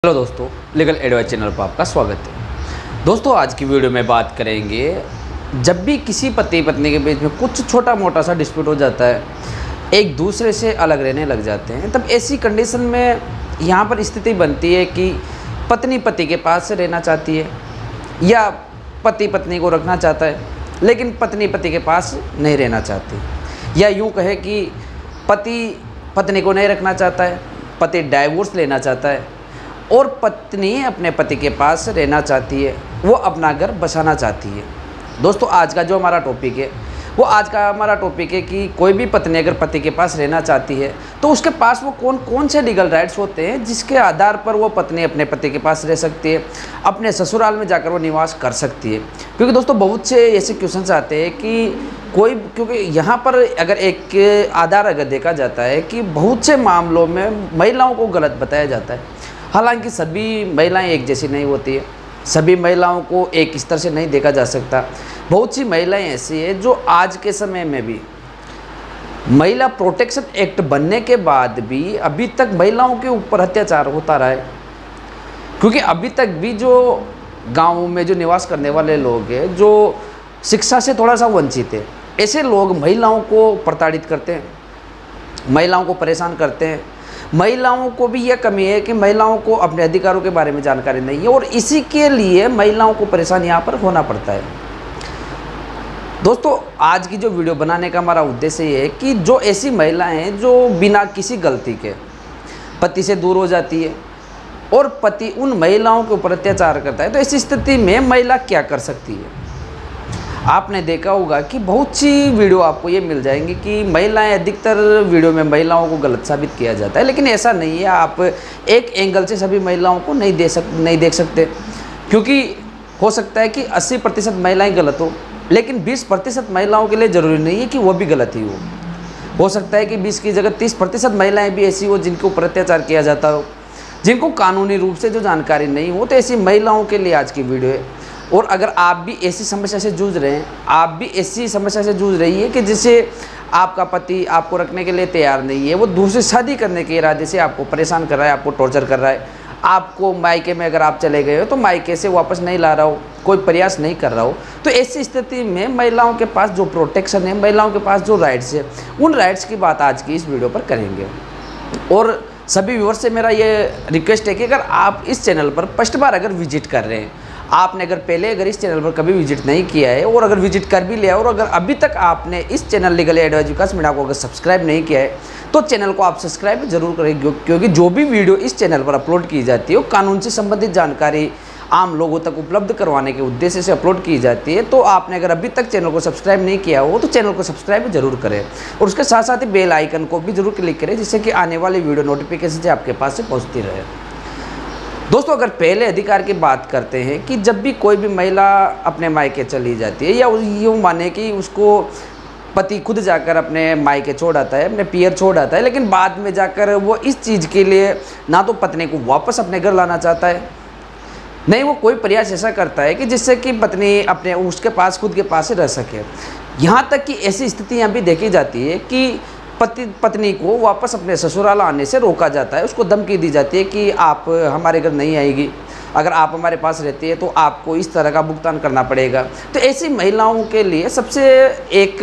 Hello दोस्तों, legal advice channel पर आपका स्वागत है। दोस्तों, आज की वीडियो में बात करेंगे, जब भी किसी पति पत्नी के बीच में कुछ छोटा मोटा सा डिस्प्यूट हो जाता है, एक दूसरे से अलग रहने लग जाते हैं, तब ऐसी कंडीशन में यहाँ पर स्थिति बनती है कि पत्नी पति के पास रहना चाहती है या पति पत्नी को रखना चाहता है, लेकिन पत्नी पति के पास नहीं रहना चाहती, या यूँ कहे कि पति पत्नी को नहीं रखना चाहता है, पति डाइवोर्स लेना चाहता है और पत्नी अपने पति के पास रहना चाहती है, वो अपना घर बसाना चाहती है। दोस्तों, आज का जो हमारा टॉपिक है कि कोई भी पत्नी अगर पति के पास रहना चाहती है तो उसके पास वो कौन कौन से लीगल राइट्स होते हैं जिसके आधार पर वो पत्नी अपने पति के पास रह सकती है, अपने ससुराल में जाकर वो निवास कर सकती है। क्योंकि दोस्तों, बहुत से ऐसे क्वेश्चंस आते हैं कि क्योंकि यहाँ पर अगर एक आधार अगर देखा जाता है कि बहुत से मामलों में महिलाओं को गलत बताया जाता है। हालांकि सभी महिलाएं एक जैसी नहीं होती है, सभी महिलाओं को एक स्तर से नहीं देखा जा सकता। बहुत सी महिलाएं ऐसी है जो आज के समय में भी महिला प्रोटेक्शन एक्ट बनने के बाद भी अभी तक महिलाओं के ऊपर अत्याचार होता रहा है। क्योंकि अभी तक भी जो गाँव में जो निवास करने वाले लोग हैं, जो शिक्षा से थोड़ा सा वंचित है, ऐसे लोग महिलाओं को प्रताड़ित करते हैं, महिलाओं को परेशान करते हैं। महिलाओं को भी यह कमी है कि महिलाओं को अपने अधिकारों के बारे में जानकारी नहीं है और इसी के लिए महिलाओं को परेशान यहाँ पर होना पड़ता है। दोस्तों, आज की जो वीडियो बनाने का हमारा उद्देश्य ये है कि जो ऐसी महिलाएं हैं जो बिना किसी गलती के पति से दूर हो जाती है और पति उन महिलाओं के ऊपर अत्याचार करता है, तो ऐसी स्थिति में महिला क्या कर सकती है। आपने देखा होगा कि बहुत सी वीडियो आपको ये मिल जाएंगी कि महिलाएं, अधिकतर वीडियो में महिलाओं को गलत साबित किया जाता है, लेकिन ऐसा नहीं है। आप एक एंगल से सभी महिलाओं को नहीं देख सकते, क्योंकि हो सकता है कि 80% महिलाएं गलत हो, लेकिन 20% महिलाओं के लिए ज़रूरी नहीं है कि वो भी गलत ही हो सकता है कि 20 की जगह 30% महिलाएँ भी ऐसी हो जिनके ऊपर अत्याचार किया जाता हो, जिनको कानूनी रूप से जो जानकारी नहीं हो। तो ऐसी महिलाओं के लिए आज की वीडियो है। और अगर आप भी ऐसी समस्या से जूझ रहे हैं, आप भी ऐसी समस्या से जूझ रही है कि जिससे आपका पति आपको रखने के लिए तैयार नहीं है, वो दूसरी शादी करने के इरादे से आपको परेशान कर रहा है, आपको टॉर्चर कर रहा है, आपको मायके में अगर आप चले गए हो तो मायके से वापस नहीं ला रहा हो, कोई प्रयास नहीं कर रहा हो, तो ऐसी स्थिति में महिलाओं के पास जो प्रोटेक्शन है, महिलाओं के पास जो राइट्स है, उन राइट्स की बात आज की इस वीडियो पर करेंगे। और सभी व्यूअर्स से मेरा ये रिक्वेस्ट है कि अगर आप इस चैनल पर फर्स्ट बार अगर विजिट कर रहे हैं, आपने अगर इस चैनल पर कभी विजिट नहीं किया है और अगर विजिट कर भी लिया और अगर अभी तक आपने इस चैनल लीगल एडवाइस विकास मीडिया को अगर सब्सक्राइब नहीं किया है, तो चैनल को आप सब्सक्राइब जरूर करें, क्योंकि जो भी वीडियो इस चैनल पर अपलोड की जाती है वो कानून से संबंधित जानकारी आम लोगों तक उपलब्ध करवाने के उद्देश्य से अपलोड की जाती है। तो आपने अगर अभी तक चैनल को सब्सक्राइब नहीं किया हो तो चैनल को सब्सक्राइब जरूर करें और उसके साथ साथ ही बेल आइकन को भी जरूर क्लिक करें, जिससे कि आने वाली वीडियो नोटिफिकेशन से आपके पास से पहुँचती रहे। दोस्तों, अगर पहले अधिकार की बात करते हैं कि जब भी कोई भी महिला अपने मायके चली जाती है या यूँ माने कि उसको पति खुद जाकर अपने मायके छोड़ आता है, अपने पियर छोड़ आता है, लेकिन बाद में जाकर वो इस चीज़ के लिए ना तो पत्नी को वापस अपने घर लाना चाहता है, नहीं वो कोई प्रयास ऐसा करता है कि जिससे कि पत्नी अपने उसके पास खुद के पास ही रह सके। यहाँ तक कि ऐसी स्थितियाँ भी देखी जाती है कि पत्नी को वापस अपने ससुराल आने से रोका जाता है, उसको धमकी दी जाती है कि आप हमारे घर नहीं आएगी, अगर आप हमारे पास रहती है तो आपको इस तरह का भुगतान करना पड़ेगा। तो ऐसी महिलाओं के लिए सबसे एक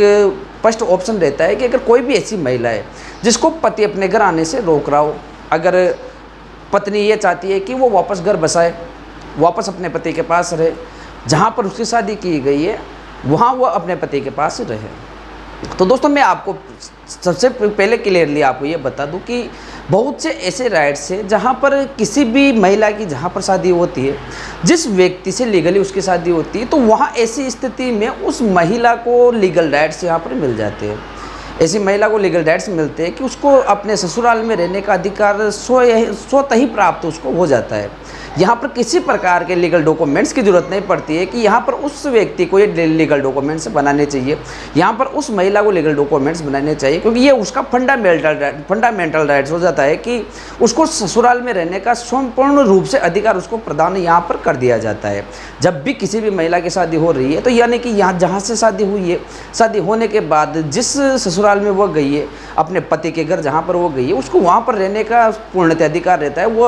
फर्स्ट ऑप्शन रहता है कि अगर कोई भी ऐसी महिला है जिसको पति अपने घर आने से रोक रहा हो, अगर पत्नी ये चाहती है कि वो वापस घर बसाए, वापस अपने पति के पास रहे, जहाँ पर उसकी शादी की गई है वहाँ वो अपने पति के पास रहे। तो दोस्तों, मैं आपको सबसे पहले क्लियरली आपको ये बता दूं कि बहुत से ऐसे राइट्स हैं जहाँ पर किसी भी महिला की जहाँ पर शादी होती है, जिस व्यक्ति से लीगली उसकी शादी होती है, तो वहाँ ऐसी स्थिति में उस महिला को लीगल राइट्स यहाँ पर मिल जाते हैं। ऐसी महिला को लीगल राइट्स मिलते हैं कि उसको अपने ससुराल में रहने का अधिकार स्वतः ही प्राप्त उसको हो जाता है। यहाँ पर किसी प्रकार के लीगल डॉक्यूमेंट्स की ज़रूरत नहीं पड़ती है कि यहाँ पर उस व्यक्ति को ये लीगल डॉक्यूमेंट्स बनाने चाहिए, यहाँ पर उस महिला को लीगल डॉक्यूमेंट्स बनाने चाहिए, क्योंकि ये उसका फंडामेंटल राइट्स हो जाता है कि उसको ससुराल में रहने का संपूर्ण रूप से अधिकार उसको प्रदान यहाँ पर कर दिया जाता है। जब भी किसी भी महिला की शादी हो रही है तो यानी कि यहाँ जहाँ से शादी हुई है, शादी होने के बाद जिस ससुराल में वो गई है, अपने पति के घर जहाँ पर वो गई है, उसको वहाँ पर रहने का पूर्णतः अधिकार रहता है। वो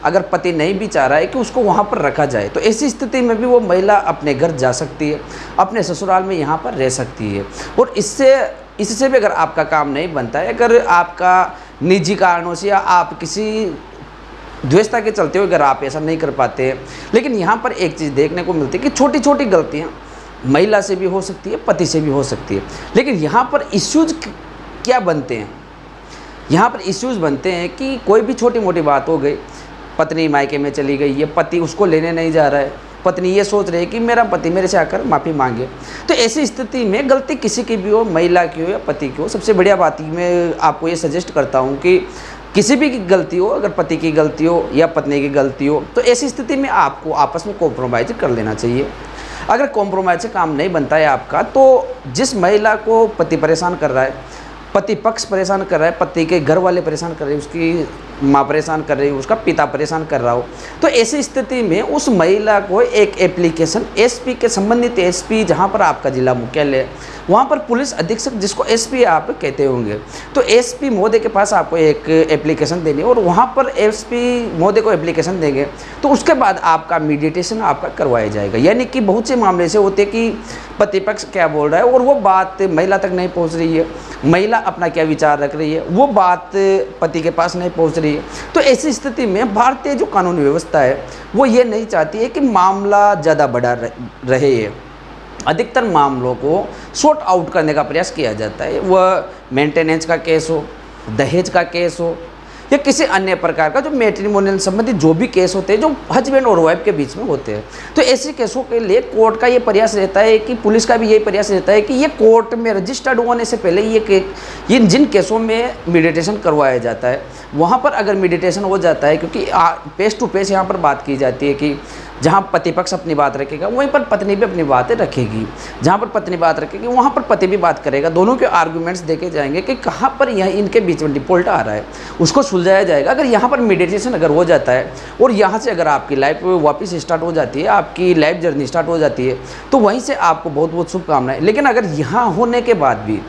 अगर पति नहीं भी चाह रहा है कि उसको वहाँ पर रखा जाए तो ऐसी स्थिति में भी वो महिला अपने घर जा सकती है, अपने ससुराल में यहाँ पर रह सकती है। और इससे भी अगर आपका काम नहीं बनता है, अगर आपका निजी कारणों से या आप किसी द्वेषता के चलते हुए अगर आप ऐसा नहीं कर पाते हैं, लेकिन यहाँ पर एक चीज़ देखने को मिलती है कि छोटी छोटी गलतियाँ महिला से भी हो सकती है, पति से भी हो सकती है, लेकिन यहाँ पर इश्यूज क्या बनते हैं? यहाँ पर इश्यूज बनते हैं कि कोई भी छोटी मोटी बात हो गई, पत्नी मायके में चली गई है, पति उसको लेने नहीं जा रहा है, पत्नी ये सोच रही है कि मेरा पति मेरे से आकर माफ़ी मांगे, तो ऐसी स्थिति में गलती किसी की भी हो, महिला की हो या पति की हो, सबसे बढ़िया बात मैं आपको ये सजेस्ट करता हूँ कि किसी भी की गलती हो, अगर पति की गलती हो या पत्नी की गलती हो, तो ऐसी स्थिति में आपको आपस में कॉम्प्रोमाइज़ कर लेना चाहिए। अगर कॉम्प्रोमाइज़ से काम नहीं बनता है आपका, तो जिस महिला को पति परेशान कर रहा है, पति पक्ष परेशान कर रहा है, पति के घर वाले परेशान कर रहे हैं, उसकी माँ परेशान कर रही है, उसका पिता परेशान कर रहा हो, तो ऐसी स्थिति में उस महिला को एक एप्लीकेशन एसपी के संबंधित एसपी जहाँ पर आपका जिला मुख्यालय है, वहाँ पर पुलिस अधीक्षक जिसको एसपी आप कहते होंगे, तो एसपी महोदय के पास आपको एक एप्लीकेशन देनी है और वहाँ पर एसपी महोदय को एप्लीकेशन देंगे तो उसके बाद आपका मीडिएशन आपका करवाया जाएगा। यानी कि बहुत से मामले से होते कि पति पक्ष क्या बोल रहा है और वो बात महिला तक नहीं पहुँच रही है, महिला अपना क्या विचार रख रही है, वो बात पति के पास नहीं पहुँच रही है। तो ऐसी स्थिति में भारतीय जो कानून व्यवस्था है वो ये नहीं चाहती है कि मामला ज़्यादा बड़ा रहे। अधिकतर मामलों को सॉर्ट आउट करने का प्रयास किया जाता है, वह मेंटेनेंस का केस हो, दहेज का केस हो या किसी अन्य प्रकार का जो मैट्रिमोनियल संबंधित जो भी केस होते हैं जो हस्बैंड और वाइफ के बीच में होते हैं, तो ऐसे केसों के लिए कोर्ट का ये प्रयास रहता है कि पुलिस का भी यही प्रयास रहता है कि ये कोर्ट में रजिस्टर्ड होने से पहले ये जिन केसों में मीडिएशन करवाया जाता है वहाँ पर अगर मीडिएशन हो जाता है, क्योंकि फेस टू फेस यहाँ पर बात की जाती है कि जहाँ पति पक्ष अपनी बात रखेगा वहीं पर पत्नी भी अपनी बातें रखेगी, जहाँ पर पत्नी बात रखेगी वहाँ पर पति भी बात करेगा, दोनों के आर्गुमेंट्स देखे जाएंगे कि कहाँ पर यह इनके बीच में डिफॉल्ट आ रहा है, उसको सुलझाया जाएगा। अगर यहाँ पर मीडिएशन अगर हो जाता है और यहाँ से अगर आपकी लाइफ वापस स्टार्ट हो जाती है, आपकी लाइफ जर्नी स्टार्ट हो जाती है, तो वहीं से आपको बहुत बहुत शुभकामनाएं। लेकिन अगर यहाँ होने के बाद भी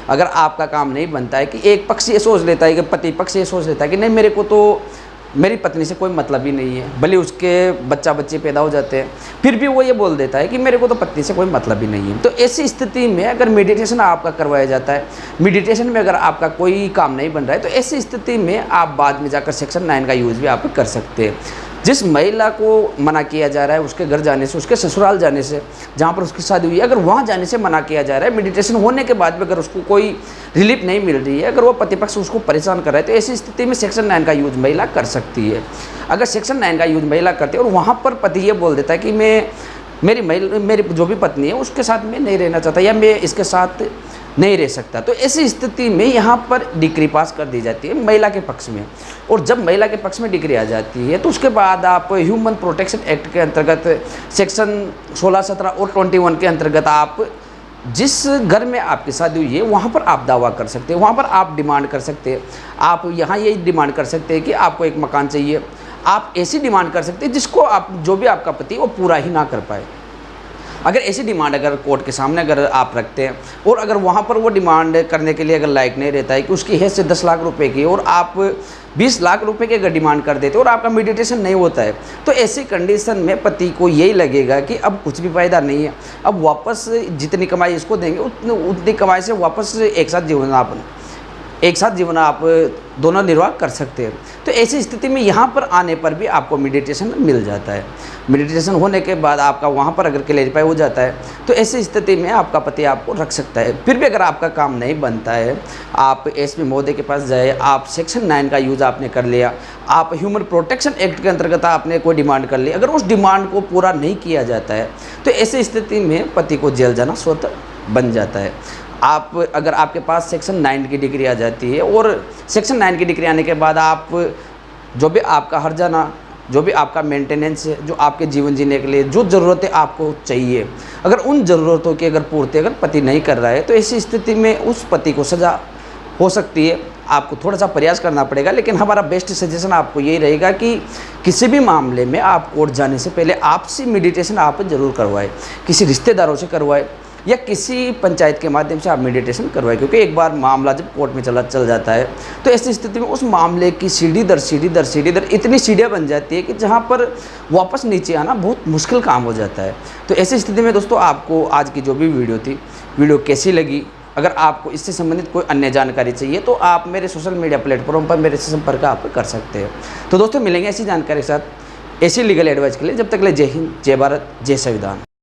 अगर आपका काम नहीं बनता है कि एक पक्ष ये सोच लेता है कि पति पक्ष ये सोच लेता है कि नहीं मेरे को तो मेरी पत्नी से कोई मतलब ही नहीं है, भले उसके बच्चा बच्चे पैदा हो जाते हैं फिर भी वो ये बोल देता है कि मेरे को तो पत्नी से कोई मतलब ही नहीं है, तो ऐसी स्थिति में अगर मीडिएशन आपका करवाया जाता है, मीडिएशन में अगर आपका कोई काम नहीं बन रहा है, तो ऐसी स्थिति में आप बाद में जाकर सेक्शन 9 का यूज़ भी आप कर सकते हैं। जिस महिला को मना किया जा रहा है उसके घर जाने से, उसके ससुराल जाने से जहाँ पर उसकी शादी हुई है, अगर वहाँ जाने से मना किया जा रहा है, मीडिएशन होने के बाद भी अगर उसको कोई रिलीफ नहीं मिल रही है, अगर वो पति पक्ष उसको परेशान कर रहा है, तो ऐसी स्थिति में सेक्शन 9 का यूज महिला कर सकती है। अगर सेक्शन 9 का यूज महिला करती है और वहाँ पर पति ये बोल देता है कि मेरी जो भी पत्नी है उसके साथ मैं नहीं रहना चाहता या मैं इसके साथ नहीं रह सकता, तो ऐसी स्थिति में यहाँ पर डिक्री पास कर दी जाती है महिला के पक्ष में। और जब महिला के पक्ष में डिक्री आ जाती है तो उसके बाद आप ह्यूमन प्रोटेक्शन एक्ट के अंतर्गत सेक्शन 16, 17 और 21 के अंतर्गत आप जिस घर में आपकी शादी हुई है वहाँ पर आप दावा कर सकते हैं, वहाँ पर आप डिमांड कर सकते हैं। आप यहाँ यही डिमांड कर सकते हैं कि आपको एक मकान चाहिए, आप ऐसी डिमांड कर सकते हैं जिसको आप जो भी आपका पति वो पूरा ही ना कर पाए। अगर ऐसी डिमांड अगर कोर्ट के सामने अगर आप रखते हैं और अगर वहाँ पर वो डिमांड करने के लिए अगर लायक नहीं रहता है कि उसकी हैसियत 10 लाख रुपए की और आप 20 लाख रुपए की अगर डिमांड कर देते और आपका मीडिएशन नहीं होता है, तो ऐसी कंडीशन में पति को यही लगेगा कि अब कुछ भी फायदा नहीं है, अब वापस जितनी कमाई इसको देंगे उतनी कमाई से वापस एक साथ जीवन आप दोनों निर्वाह कर सकते हैं। तो ऐसी स्थिति में यहाँ पर आने पर भी आपको मीडिएशन मिल जाता है। मीडिएशन होने के बाद आपका वहाँ पर अगर क्लैरिफाई हो जाता है तो ऐसी स्थिति में आपका पति आपको रख सकता है। फिर भी अगर आपका काम नहीं बनता है, आप एसपी महोदय के पास जाए, आप सेक्शन 9 का यूज़ आपने कर लिया, आप ह्यूमन प्रोटेक्शन एक्ट के अंतर्गत आपने कोई डिमांड कर ली, अगर उस डिमांड को पूरा नहीं किया जाता है तो ऐसी स्थिति में पति को जेल जाना स्वतः बन जाता है। अगर आपके पास सेक्शन 9 की डिग्री आ जाती है और सेक्शन 9 की डिग्री आने के बाद आप जो भी आपका हर्जाना जो भी आपका मेंटेनेंस है, जो आपके जीवन जीने के लिए जो ज़रूरतें आपको चाहिए, अगर उन ज़रूरतों की अगर पूर्ति अगर पति नहीं कर रहा है, तो ऐसी स्थिति में उस पति को सज़ा हो सकती है। आपको थोड़ा सा प्रयास करना पड़ेगा, लेकिन हमारा बेस्ट सजेशन आपको यही रहेगा कि किसी भी मामले में आप कोर्ट जाने से पहले आपसे मेडिटेशन आप ज़रूर करवाएं, किसी रिश्तेदारों से करवाएं या किसी पंचायत के माध्यम से आप मेडिटेशन करवाएं, क्योंकि एक बार मामला जब कोर्ट में चल जाता है तो ऐसी स्थिति में उस मामले की सीढ़ी दर इतनी सीढ़ियाँ बन जाती है कि जहाँ पर वापस नीचे आना बहुत मुश्किल काम हो जाता है। तो ऐसी स्थिति में दोस्तों आपको आज की जो भी वीडियो थी, वीडियो कैसी लगी, अगर आपको इससे संबंधित कोई अन्य जानकारी चाहिए तो आप मेरे सोशल मीडिया प्लेटफॉर्म पर मेरे से संपर्क आप कर सकते हैं। तो दोस्तों मिलेंगे ऐसी जानकारी के साथ, ऐसी लीगल एडवाइस के लिए। जब तक ले जय हिंद, जय भारत, जय संविधान।